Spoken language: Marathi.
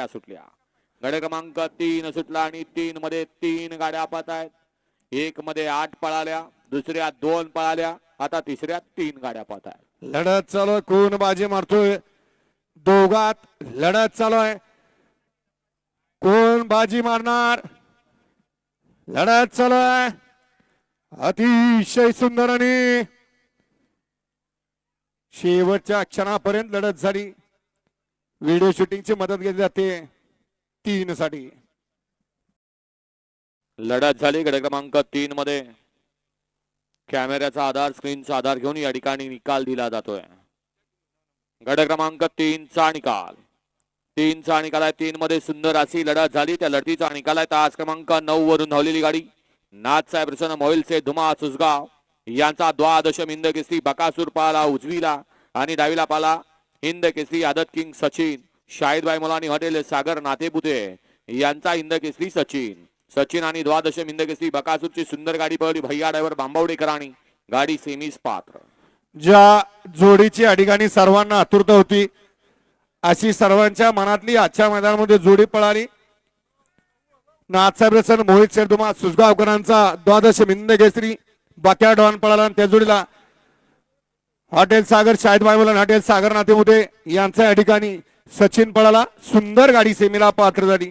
सुटल्या. गाड्या क्रमांक 3 सुटला आणि 3 मध्ये 3 गाड्या पाहत आहेत. 1 मध्ये 8 पळाल्या, दुसऱ्या 2 पळाल्या, आता तिसऱ्या 3 गाड्या पाहत आहेत. लढत चालू आहे, कोण बाजी मारतोय, दोघात लढत चालू आहे, कोण बाजी मारणार, लढत चालू आहे. अतिशय सुंदर आणि शेवटच्या क्षणापर्यंत लढत झाली. व्हिडिओ शूटिंगची मदत घेतली जाते 3 साठी. लढत झाली गड क्रमांक 3 मध्ये. कॅमेऱ्याचा आधार, स्क्रीनचा आधार घेऊन या ठिकाणी निकाल दिला जातोय. गड क्रमांक 3 चा निकाल. 3 चा निकाल आहे. 3 मध्ये सुंदर अशी लढत झाली. त्या लढतीचा निकाल आहे तास क्रमांक 9 वरून धावलेली गाडी नाथसाहेब प्रसन्न मोहिलचे धुमा सुसगाव यांचा द्वादश हिंद केसरी बकासूर पाला उजवीला आणि डावीला पाला हिंद केसरी आदत किंग सचिन शाहिदबाई मुलानी हॉटेल सागर नातेपुते यांचा हिंद केसरी सचिन आणि द्वादश हिंद केसरी बकासूरची सुंदर गाडी पळवली भैया ड्रायव्हर बांबवडेकर आणि गाडी सेमीस पात्र. ज्या जोडीची या ठिकाणी सर्वांना आतुरता होती अशी सर्वांच्या मनातली आजच्या मैदानामध्ये जोडी पळाली. नाथसाहेब प्रसन्न मोहित शेरदुमा सुसगावकरांचा द्वादश हिंद केसरी बाक्या डॉन पळाला. त्या जोडीला हॉटेल सागर शाहिदबाई मुलानी हॉटेल सागर नातेपुते यांचा या ठिकाणी सचिन पळाला. सुंदर गाडी सेमीला पात्र झाली.